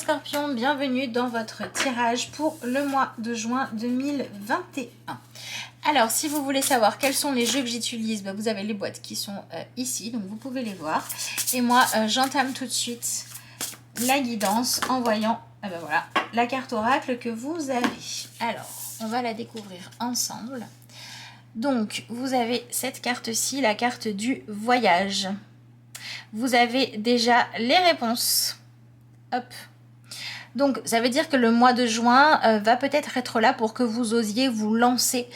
Scorpions, bienvenue dans votre tirage pour le mois de juin 2021. Alors, si vous voulez savoir quels sont les jeux que j'utilise, vous avez les boîtes qui sont ici, donc vous pouvez les voir. Et moi, j'entame tout de suite la guidance en voyant voilà, la carte oracle que vous avez. Alors, on va la découvrir ensemble. Donc, vous avez cette carte-ci, la carte du voyage. Vous avez déjà les réponses. Hop. Donc, ça veut dire que le mois de juin va peut-être être là pour que vous osiez vous lancer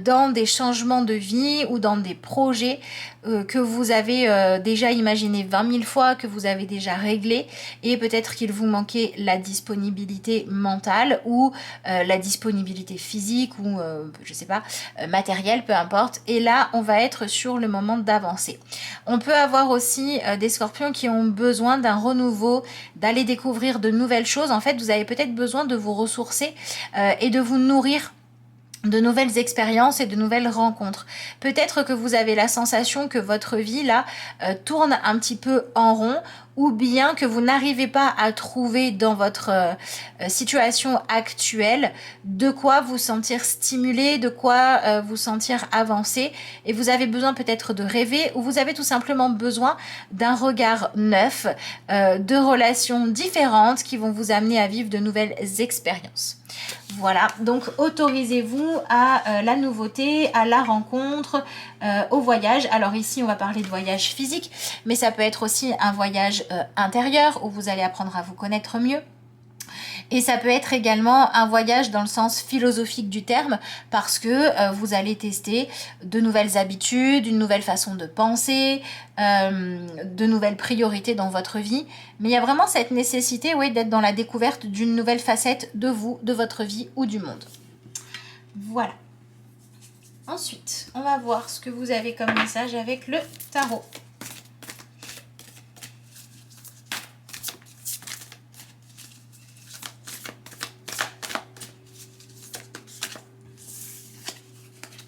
dans des changements de vie ou dans des projets que vous avez déjà imaginé 20 000 fois, que vous avez déjà réglé, et peut-être qu'il vous manquait la disponibilité mentale ou la disponibilité physique ou, je sais pas, matérielle, peu importe. Et là, on va être sur le moment d'avancer. On peut avoir aussi des scorpions qui ont besoin d'un renouveau, d'aller découvrir de nouvelles choses. En fait, vous avez peut-être besoin de vous ressourcer et de vous nourrir de nouvelles expériences et de nouvelles rencontres. Peut-être que vous avez la sensation que votre vie là tourne un petit peu en rond, ou bien que vous n'arrivez pas à trouver dans votre situation actuelle de quoi vous sentir stimulé, de quoi vous sentir avancé, et vous avez besoin peut-être de rêver, ou vous avez tout simplement besoin d'un regard neuf, de relations différentes qui vont vous amener à vivre de nouvelles expériences. Voilà, donc autorisez-vous à la nouveauté, à la rencontre, au voyage. Alors ici, on va parler de voyage physique, mais ça peut être aussi un voyage intérieur où vous allez apprendre à vous connaître mieux. Et ça peut être également un voyage dans le sens philosophique du terme, parce que vous allez tester de nouvelles habitudes, une nouvelle façon de penser, de nouvelles priorités dans votre vie. Mais il y a vraiment cette nécessité, oui, d'être dans la découverte d'une nouvelle facette de vous, de votre vie ou du monde. Voilà. Ensuite, on va voir ce que vous avez comme message avec le tarot.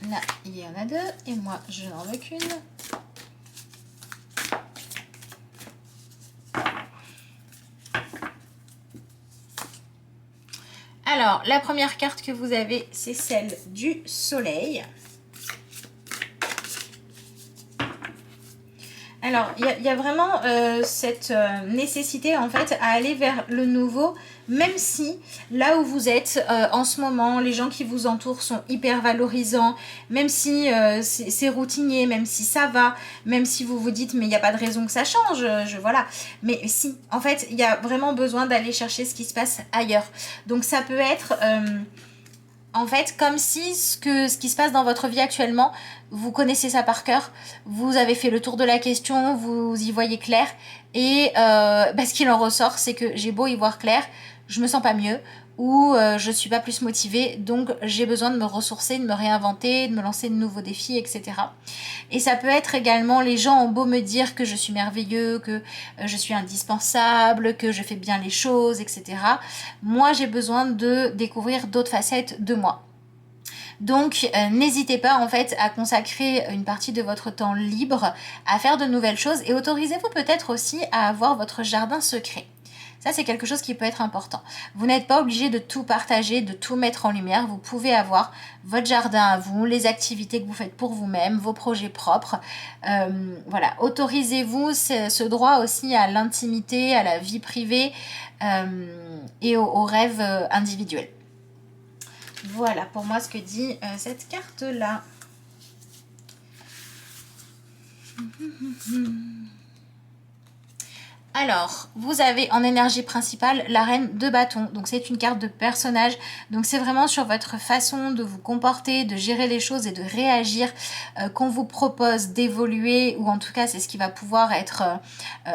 Là, il y en a deux, et moi, je n'en veux qu'une. Alors, la première carte que vous avez, c'est celle du soleil. Alors, il y a vraiment cette nécessité, en fait, à aller vers le nouveau, même si, là où vous êtes en ce moment, les gens qui vous entourent sont hyper valorisants, même si c'est routinier, même si ça va, même si vous vous dites, mais il n'y a pas de raison que ça change, voilà. Mais si, en fait, il y a vraiment besoin d'aller chercher ce qui se passe ailleurs. Donc, ça peut être... en fait, comme si ce qui se passe dans votre vie actuellement, vous connaissez ça par cœur, vous avez fait le tour de la question, vous y voyez clair, et ce qu'il en ressort, c'est que j'ai beau y voir clair, je me sens pas mieux, ou je suis pas plus motivée, donc j'ai besoin de me ressourcer, de me réinventer, de me lancer de nouveaux défis, etc. Et ça peut être également, les gens ont beau me dire que je suis merveilleux, que je suis indispensable, que je fais bien les choses, etc. Moi, j'ai besoin de découvrir d'autres facettes de moi. Donc, n'hésitez pas en fait à consacrer une partie de votre temps libre à faire de nouvelles choses, et autorisez-vous peut-être aussi à avoir votre jardin secret. Ça, c'est quelque chose qui peut être important. Vous n'êtes pas obligé de tout partager, de tout mettre en lumière. Vous pouvez avoir votre jardin à vous, les activités que vous faites pour vous-même, vos projets propres. Voilà, autorisez-vous ce droit aussi à l'intimité, à la vie privée et aux rêves individuels. Voilà pour moi ce que dit cette carte-là. Alors, vous avez en énergie principale la reine de bâton. Donc, c'est une carte de personnage. Donc, c'est vraiment sur votre façon de vous comporter, de gérer les choses et de réagir qu'on vous propose d'évoluer. Ou en tout cas, c'est ce qui va pouvoir être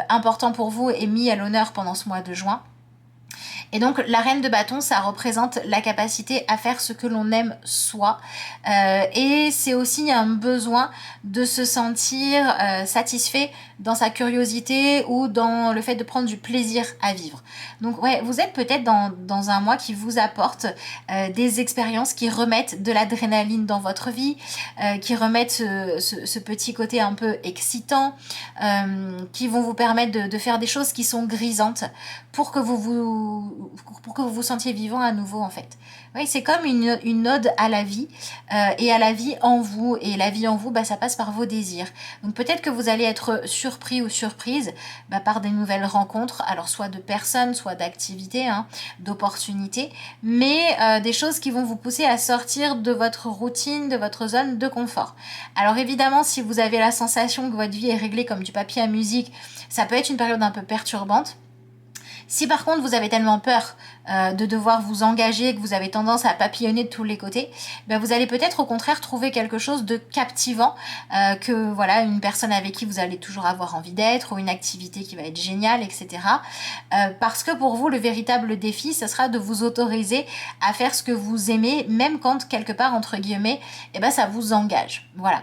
important pour vous et mis à l'honneur pendant ce mois de juin. Et donc la reine de bâton, ça représente la capacité à faire ce que l'on aime soi. Et c'est aussi un besoin de se sentir satisfait dans sa curiosité ou dans le fait de prendre du plaisir à vivre. Donc ouais, vous êtes peut-être dans un mois qui vous apporte des expériences qui remettent de l'adrénaline dans votre vie, qui remettent ce petit côté un peu excitant, qui vont vous permettre de faire des choses qui sont grisantes pour que vous vous sentiez vivant à nouveau en fait. Oui, c'est comme une ode à la vie et à la vie en vous. Et la vie en vous, bah, ça passe par vos désirs. Donc peut-être que vous allez être surpris ou surprise par des nouvelles rencontres, alors soit de personnes, soit d'activités, d'opportunités, mais des choses qui vont vous pousser à sortir de votre routine, de votre zone de confort. Alors évidemment, si vous avez la sensation que votre vie est réglée comme du papier à musique, ça peut être une période un peu perturbante. Si par contre vous avez tellement peur de devoir vous engager, que vous avez tendance à papillonner de tous les côtés, vous allez peut-être au contraire trouver quelque chose de captivant, que voilà, une personne avec qui vous allez toujours avoir envie d'être, ou une activité qui va être géniale, etc. Parce que pour vous, le véritable défi, ce sera de vous autoriser à faire ce que vous aimez, même quand quelque part, entre guillemets, ça vous engage. Voilà.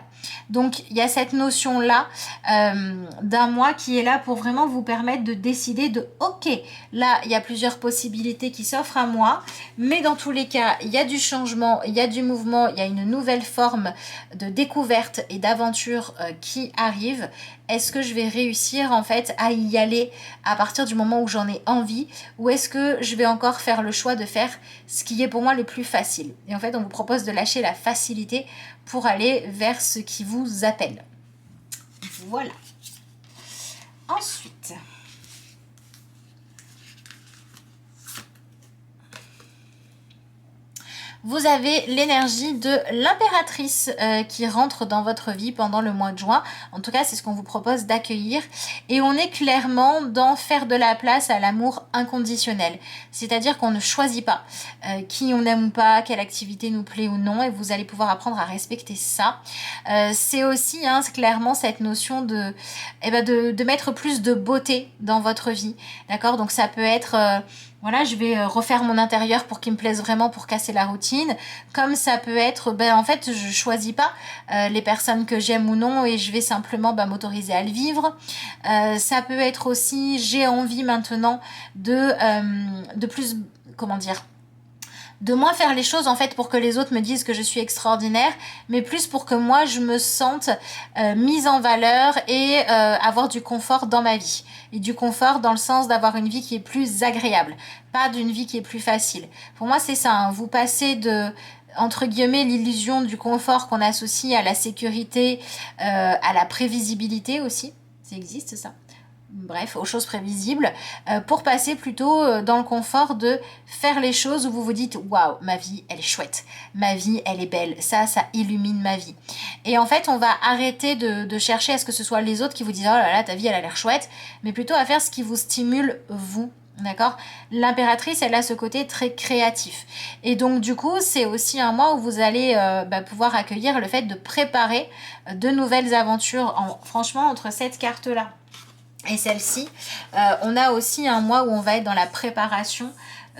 Donc il y a cette notion-là d'un mois qui est là pour vraiment vous permettre de décider de ok, là il y a plusieurs possibilités qui s'offrent à moi, mais dans tous les cas il y a du changement, il y a du mouvement, il y a une nouvelle forme de découverte et d'aventure qui arrive. Est-ce que je vais réussir en fait à y aller à partir du moment où j'en ai envie, ou est-ce que je vais encore faire le choix de faire ce qui est pour moi le plus facile? Et en fait on vous propose de lâcher la facilité pour aller vers ce qui vous appelle. Voilà. Ensuite, vous avez l'énergie de l'impératrice qui rentre dans votre vie pendant le mois de juin. En tout cas, c'est ce qu'on vous propose d'accueillir. Et on est clairement dans faire de la place à l'amour inconditionnel. C'est-à-dire qu'on ne choisit pas qui on aime ou pas, quelle activité nous plaît ou non. Et vous allez pouvoir apprendre à respecter ça. C'est aussi clairement cette notion de mettre plus de beauté dans votre vie. D'accord? Donc ça peut être... voilà, je vais refaire mon intérieur pour qu'il me plaise vraiment, pour casser la routine. Comme ça peut être, en fait, je choisis pas les personnes que j'aime ou non et je vais simplement m'autoriser à le vivre. Ça peut être aussi, j'ai envie maintenant de plus, comment dire, de moins faire les choses en fait pour que les autres me disent que je suis extraordinaire, mais plus pour que moi je me sente mise en valeur et avoir du confort dans ma vie. Et du confort dans le sens d'avoir une vie qui est plus agréable, pas d'une vie qui est plus facile. Pour moi c'est ça, vous passez de entre guillemets l'illusion du confort qu'on associe à la sécurité, à la prévisibilité aussi, ça existe ça. Bref, aux choses prévisibles, pour passer plutôt dans le confort de faire les choses où vous vous dites waouh, ma vie elle est chouette, ma vie elle est belle, ça illumine ma vie. Et en fait on va arrêter de chercher à ce que ce soit les autres qui vous disent oh là là ta vie elle a l'air chouette, mais plutôt à faire ce qui vous stimule vous. D'accord? L'impératrice, elle a ce côté très créatif. Et donc, du coup, c'est aussi un mois où vous allez pouvoir accueillir le fait de préparer de nouvelles aventures. Franchement, entre cette carte-là et celle-ci, on a aussi un mois où on va être dans la préparation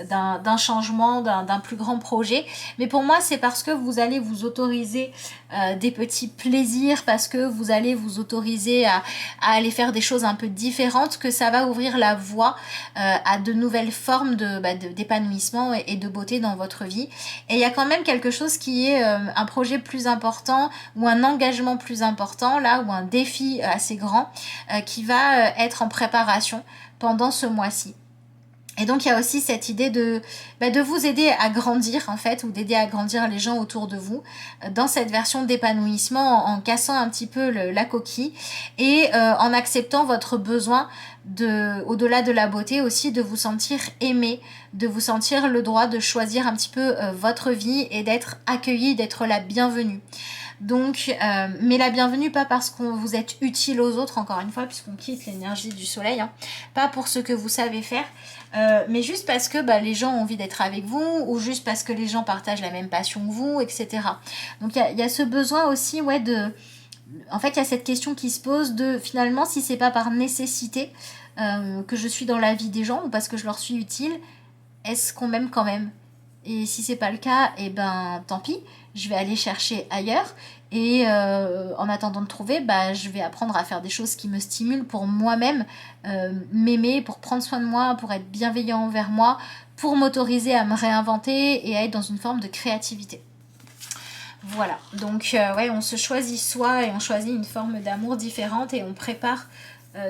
d'un changement, d'un plus grand projet. Mais pour moi, c'est parce que vous allez vous autoriser des petits plaisirs, parce que vous allez vous autoriser à aller faire des choses un peu différentes, que ça va ouvrir la voie à de nouvelles formes d'épanouissement et de beauté dans votre vie. Et il y a quand même quelque chose qui est un projet plus important ou un engagement plus important, là, ou un défi assez grand qui va être en préparation pendant ce mois-ci. Et donc il y a aussi cette idée de vous aider à grandir en fait, ou d'aider à grandir les gens autour de vous dans cette version d'épanouissement en cassant un petit peu la coquille et en acceptant votre besoin au-delà de la beauté aussi, de vous sentir aimé, de vous sentir le droit de choisir un petit peu votre vie et d'être accueilli, d'être la bienvenue. Donc, mais la bienvenue, pas parce qu'on vous êtes utile aux autres, encore une fois, puisqu'on quitte l'énergie du soleil, pas pour ce que vous savez faire, mais juste parce que les gens ont envie d'être avec vous, ou juste parce que les gens partagent la même passion que vous, etc. Donc, il y a ce besoin aussi, en fait, il y a cette question qui se pose de, finalement, si c'est pas par nécessité que je suis dans la vie des gens, ou parce que je leur suis utile, est-ce qu'on m'aime quand même? Et si c'est pas le cas, et ben tant pis, je vais aller chercher ailleurs. Et en attendant de trouver, bah, je vais apprendre à faire des choses qui me stimulent pour moi-même, m'aimer, pour prendre soin de moi, pour être bienveillant envers moi, pour m'autoriser à me réinventer et à être dans une forme de créativité. Voilà, donc ouais, on se choisit soi et on choisit une forme d'amour différente et on prépare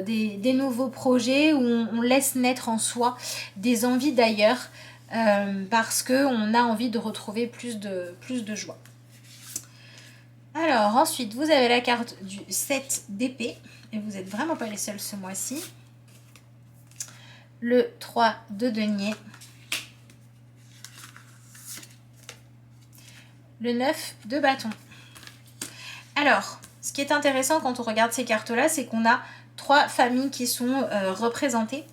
des nouveaux projets où on laisse naître en soi des envies d'ailleurs parce qu'on a envie de retrouver plus de joie. Alors ensuite, vous avez la carte du 7 d'épée et vous n'êtes vraiment pas les seuls ce mois-ci. Le 3 de denier. Le 9 de bâton. Alors, ce qui est intéressant quand on regarde ces cartes-là, c'est qu'on a 3 familles qui sont représentées.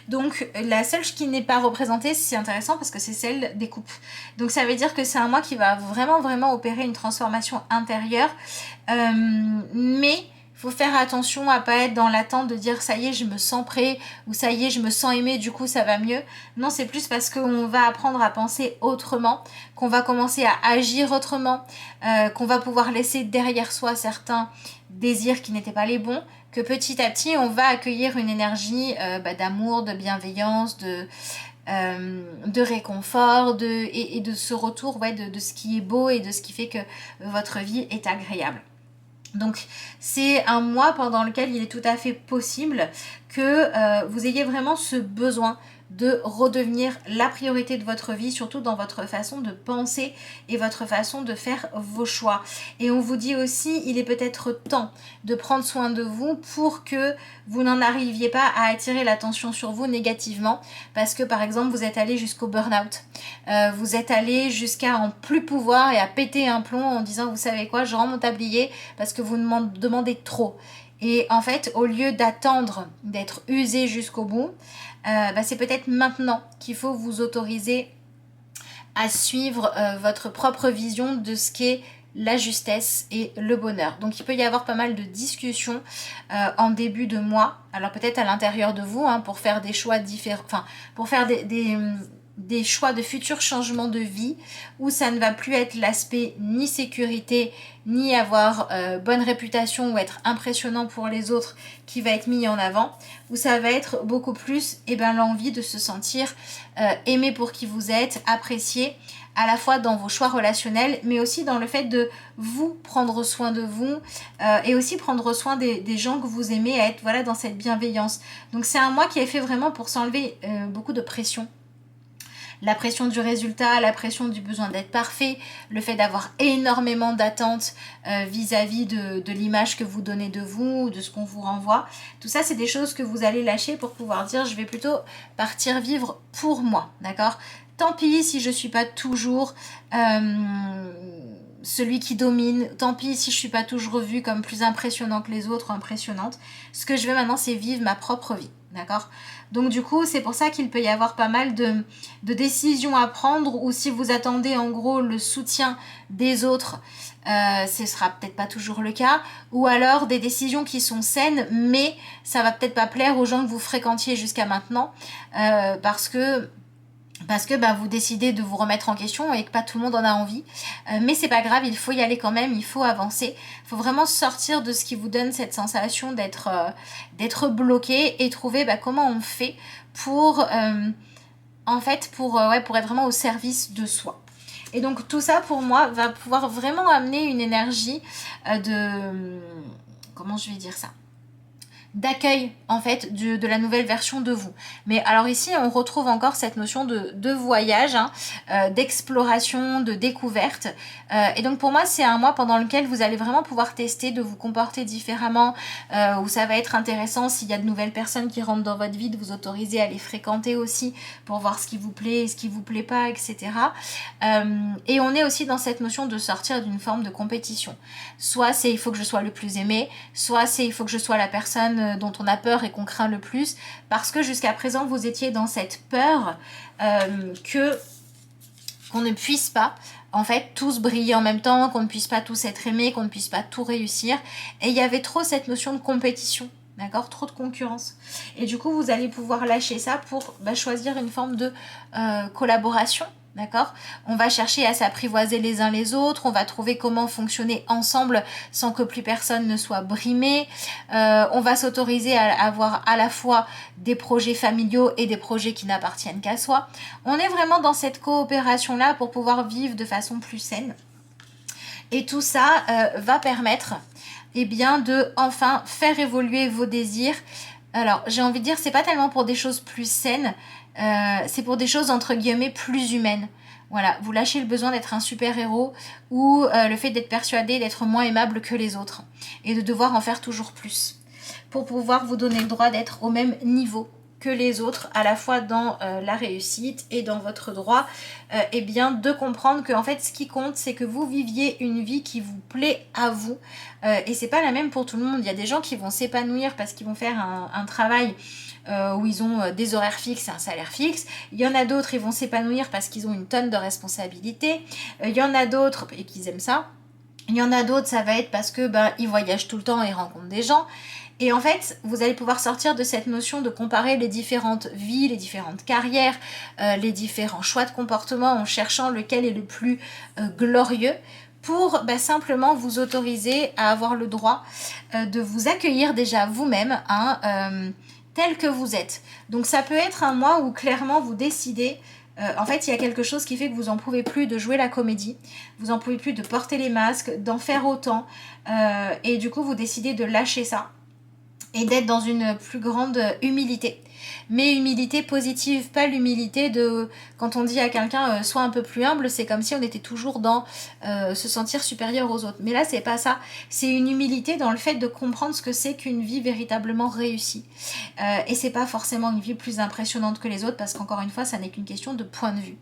Donc la seule qui n'est pas représentée, c'est intéressant parce que c'est celle des coupes. Donc ça veut dire que c'est un mois qui va vraiment opérer une transformation intérieure. Mais il faut faire attention à pas être dans l'attente de dire ça y est je me sens prêt ou ça y est je me sens aimé du coup ça va mieux. Non, c'est plus parce qu'on va apprendre à penser autrement, qu'on va commencer à agir autrement, qu'on va pouvoir laisser derrière soi certains désirs qui n'étaient pas les bons, que petit à petit on va accueillir une énergie d'amour, de bienveillance, de réconfort et de ce retour de ce qui est beau et de ce qui fait que votre vie est agréable. Donc c'est un mois pendant lequel il est tout à fait possible que vous ayez vraiment ce besoin de redevenir la priorité de votre vie, surtout dans votre façon de penser et votre façon de faire vos choix. Et on vous dit aussi, il est peut-être temps de prendre soin de vous pour que vous n'en arriviez pas à attirer l'attention sur vous négativement, parce que par exemple vous êtes allé jusqu'au burn-out, vous êtes allé jusqu'à en plus pouvoir et à péter un plomb en disant vous savez quoi, je rends mon tablier parce que vous me demandez trop. Et en fait, au lieu d'attendre d'être usé jusqu'au bout, c'est peut-être maintenant qu'il faut vous autoriser à suivre votre propre vision de ce qu'est la justesse et le bonheur. Donc il peut y avoir pas mal de discussions en début de mois, alors peut-être à l'intérieur de vous, pour faire des choix différents, enfin pour faire des choix de futurs changements de vie où ça ne va plus être l'aspect ni sécurité ni avoir bonne réputation ou être impressionnant pour les autres qui va être mis en avant, où ça va être beaucoup plus l'envie de se sentir aimé pour qui vous êtes, apprécié à la fois dans vos choix relationnels mais aussi dans le fait de vous prendre soin de vous et aussi prendre soin des gens que vous aimez, à être dans cette bienveillance. Donc c'est un mois qui est fait vraiment pour s'enlever beaucoup de pression. La pression du résultat, la pression du besoin d'être parfait, le fait d'avoir énormément d'attentes vis-à-vis de l'image que vous donnez de vous, de ce qu'on vous renvoie. Tout ça, c'est des choses que vous allez lâcher pour pouvoir dire je vais plutôt partir vivre pour moi, d'accord ? Tant pis si je ne suis pas toujours celui qui domine, tant pis si je ne suis pas toujours vue comme plus impressionnant que les autres, impressionnante. Ce que je veux maintenant, c'est vivre ma propre vie, d'accord ? Donc du coup, c'est pour ça qu'il peut y avoir pas mal de décisions à prendre, ou si vous attendez en gros le soutien des autres, ce sera peut-être pas toujours le cas, ou alors des décisions qui sont saines, mais ça va peut-être pas plaire aux gens que vous fréquentiez jusqu'à maintenant, parce que vous décidez de vous remettre en question et que pas tout le monde en a envie. Mais c'est pas grave, il faut y aller quand même, il faut avancer. Il faut vraiment sortir de ce qui vous donne cette sensation d'être bloqué et trouver comment on fait pour être vraiment au service de soi. Et donc tout ça pour moi va pouvoir vraiment amener une énergie comment je vais dire ça ? D'accueil en fait de la nouvelle version de vous. Mais alors ici on retrouve encore cette notion de voyage, d'exploration, de découverte, et donc pour moi c'est un mois pendant lequel vous allez vraiment pouvoir tester de vous comporter différemment, où ça va être intéressant s'il y a de nouvelles personnes qui rentrent dans votre vie, de vous autoriser à les fréquenter aussi pour voir ce qui vous plaît, ce qui vous plaît pas, etc. Et on est aussi dans cette notion de sortir d'une forme de compétition. Soit c'est il faut que je sois le plus aimé, soit c'est il faut que je sois la personne dont on a peur et qu'on craint le plus, parce que jusqu'à présent vous étiez dans cette peur qu'on ne puisse pas en fait tous briller en même temps, qu'on ne puisse pas tous être aimés, qu'on ne puisse pas tout réussir, et il y avait trop cette notion de compétition d'accord, trop de concurrence. Et du coup, vous allez pouvoir lâcher ça pour choisir une forme de collaboration. D'accord? On va chercher à s'apprivoiser les uns les autres, on va trouver comment fonctionner ensemble sans que plus personne ne soit brimé. On va s'autoriser à avoir à la fois des projets familiaux et des projets qui n'appartiennent qu'à soi. On est vraiment dans cette coopération-là pour pouvoir vivre de façon plus saine. Et tout ça va permettre de enfin faire évoluer vos désirs. Alors, j'ai envie de dire, c'est pas tellement pour des choses plus saines, c'est pour des choses entre guillemets plus humaines. Voilà, vous lâchez le besoin d'être un super-héros ou le fait d'être persuadé d'être moins aimable que les autres et de devoir en faire toujours plus pour pouvoir vous donner le droit d'être au même niveau que les autres, à la fois dans la réussite et dans votre droit, de comprendre que en fait ce qui compte c'est que vous viviez une vie qui vous plaît à vous, et c'est pas la même pour tout le monde. Il y a des gens qui vont s'épanouir parce qu'ils vont faire un travail où ils ont des horaires fixes et un salaire fixe. Il y en a d'autres, ils vont s'épanouir parce qu'ils ont une tonne de responsabilités. Il y en a d'autres et qu'ils aiment ça. Il y en a d'autres, ça va être parce que ils voyagent tout le temps et rencontrent des gens. Et en fait, vous allez pouvoir sortir de cette notion de comparer les différentes vies, les différentes carrières, les différents choix de comportement en cherchant lequel est le plus glorieux, pour simplement vous autoriser à avoir le droit de vous accueillir déjà vous-même tel que vous êtes. Donc ça peut être un mois où clairement vous décidez, en fait il y a quelque chose qui fait que vous n'en pouvez plus de jouer la comédie, vous n'en pouvez plus de porter les masques, d'en faire autant, et du coup vous décidez de lâcher ça et d'être dans une plus grande humilité. Mais humilité positive, pas l'humilité de quand on dit à quelqu'un sois un peu plus humble, c'est comme si on était toujours dans se sentir supérieur aux autres. Mais là c'est pas ça, c'est une humilité dans le fait de comprendre ce que c'est qu'une vie véritablement réussie. Et c'est pas forcément une vie plus impressionnante que les autres, parce qu'encore une fois ça n'est qu'une question de point de vue.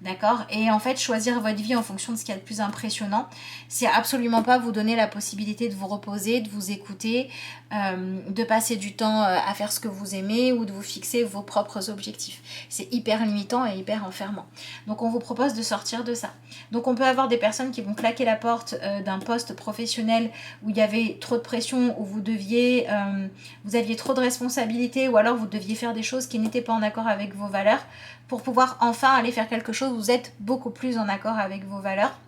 D'accord? Et en fait, choisir votre vie en fonction de ce qu'il y a de plus impressionnant, c'est absolument pas vous donner la possibilité de vous reposer, de vous écouter, de passer du temps à faire ce que vous aimez ou de vous fixer vos propres objectifs. C'est hyper limitant et hyper enfermant. Donc on vous propose de sortir de ça. Donc on peut avoir des personnes qui vont claquer la porte d'un poste professionnel où il y avait trop de pression, où vous aviez trop de responsabilités, ou alors vous deviez faire des choses qui n'étaient pas en accord avec vos valeurs, pour pouvoir enfin aller faire quelque chose où vous êtes beaucoup plus en accord avec vos valeurs.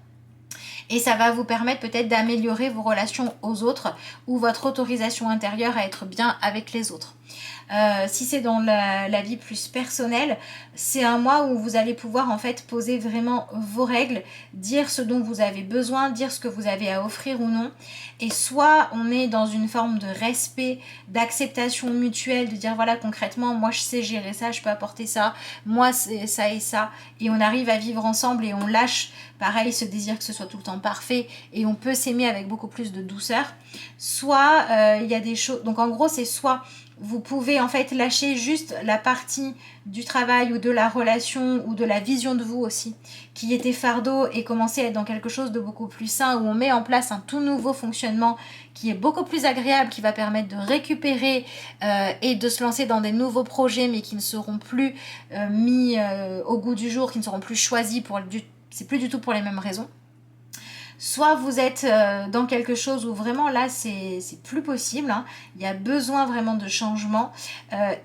Et ça va vous permettre peut-être d'améliorer vos relations aux autres ou votre autorisation intérieure à être bien avec les autres. Si c'est dans la vie plus personnelle, c'est un mois où vous allez pouvoir en fait poser vraiment vos règles, dire ce dont vous avez besoin, dire ce que vous avez à offrir ou non. Et soit on est dans une forme de respect, d'acceptation mutuelle, de dire voilà concrètement moi je sais gérer ça, je peux apporter ça, moi c'est ça et ça, et on arrive à vivre ensemble et on lâche pareil ce désir que ce soit tout le temps parfait et on peut s'aimer avec beaucoup plus de douceur. Soit il y a des choses, donc en gros c'est soit vous pouvez en fait lâcher juste la partie du travail ou de la relation ou de la vision de vous aussi qui était fardeau et commencer à être dans quelque chose de beaucoup plus sain, où on met en place un tout nouveau fonctionnement qui est beaucoup plus agréable, qui va permettre de récupérer et de se lancer dans des nouveaux projets mais qui ne seront plus mis au goût du jour, qui ne seront plus choisis c'est plus du tout pour les mêmes raisons. Soit vous êtes dans quelque chose où vraiment là c'est plus possible, hein. Il y a besoin vraiment de changement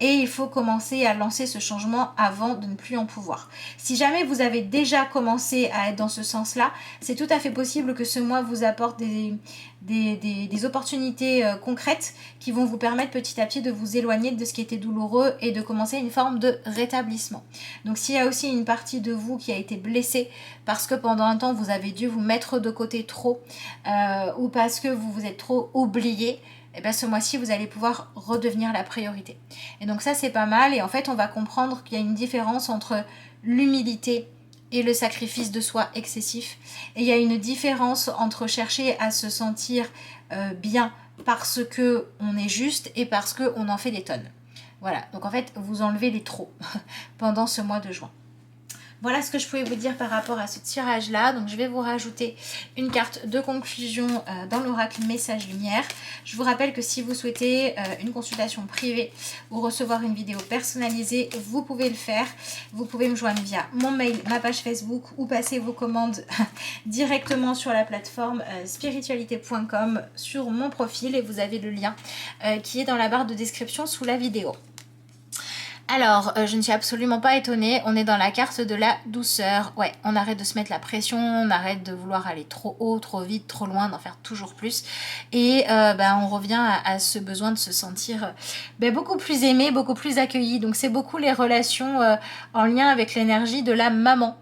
et il faut commencer à lancer ce changement avant de ne plus en pouvoir. Si jamais vous avez déjà commencé à être dans ce sens-là, c'est tout à fait possible que ce mois vous apporte des opportunités concrètes qui vont vous permettre petit à petit de vous éloigner de ce qui était douloureux et de commencer une forme de rétablissement. Donc s'il y a aussi une partie de vous qui a été blessée parce que pendant un temps vous avez dû vous mettre de côté trop ou parce que vous vous êtes trop oublié, et bien ce mois-ci vous allez pouvoir redevenir la priorité. Et donc ça c'est pas mal, et en fait on va comprendre qu'il y a une différence entre l'humilité et le sacrifice de soi excessif. Et il y a une différence entre chercher à se sentir bien parce que on est juste et parce qu'on en fait des tonnes. Voilà, donc en fait vous enlevez les trop pendant ce mois de juin. Voilà ce que je pouvais vous dire par rapport à ce tirage là. Donc je vais vous rajouter une carte de conclusion dans l'oracle Message Lumière. Je vous rappelle que si vous souhaitez une consultation privée ou recevoir une vidéo personnalisée, vous pouvez le faire. Vous pouvez me joindre via mon mail, ma page Facebook ou passer vos commandes directement sur la plateforme spiritualité.com sur mon profil et vous avez le lien qui est dans la barre de description sous la vidéo. Alors, je ne suis absolument pas étonnée, on est dans la carte de la douceur. Ouais, on arrête de se mettre la pression, on arrête de vouloir aller trop haut, trop vite, trop loin, d'en faire toujours plus. Et on revient à ce besoin de se sentir beaucoup plus aimé, beaucoup plus accueilli. Donc c'est beaucoup les relations en lien avec l'énergie de la maman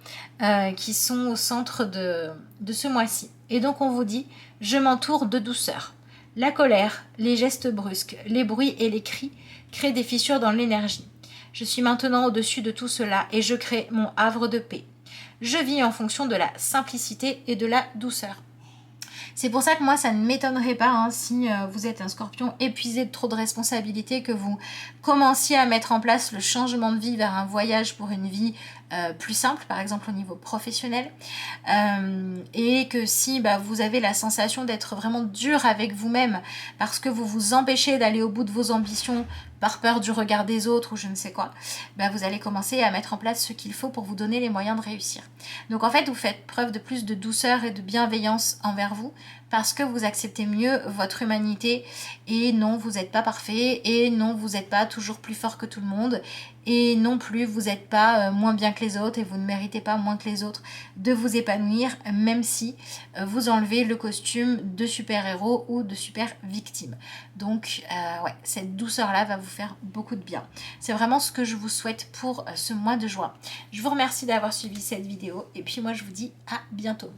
qui sont au centre de ce mois-ci. Et donc on vous dit, je m'entoure de douceur. La colère, les gestes brusques, les bruits et les cris créent des fissures dans l'énergie. Je suis maintenant au-dessus de tout cela et je crée mon havre de paix. Je vis en fonction de la simplicité et de la douceur. C'est pour ça que moi, ça ne m'étonnerait pas si vous êtes un scorpion épuisé de trop de responsabilités, que vous commenciez à mettre en place le changement de vie vers un voyage pour une vie plus simple, par exemple au niveau professionnel. Et que si vous avez la sensation d'être vraiment dur avec vous-même parce que vous vous empêchez d'aller au bout de vos ambitions par peur du regard des autres ou je ne sais quoi, vous allez commencer à mettre en place ce qu'il faut pour vous donner les moyens de réussir. Donc en fait, vous faites preuve de plus de douceur et de bienveillance envers vous parce que vous acceptez mieux votre humanité et non, vous n'êtes pas parfait et non, vous n'êtes pas toujours plus fort que tout le monde et non plus, vous n'êtes pas moins bien que les autres et vous ne méritez pas moins que les autres de vous épanouir, même si vous enlevez le costume de super-héros ou de super-victime. Donc ouais, cette douceur-là va vous faire beaucoup de bien. C'est vraiment ce que je vous souhaite pour ce mois de juin. Je vous remercie d'avoir suivi cette vidéo et puis moi je vous dis à bientôt.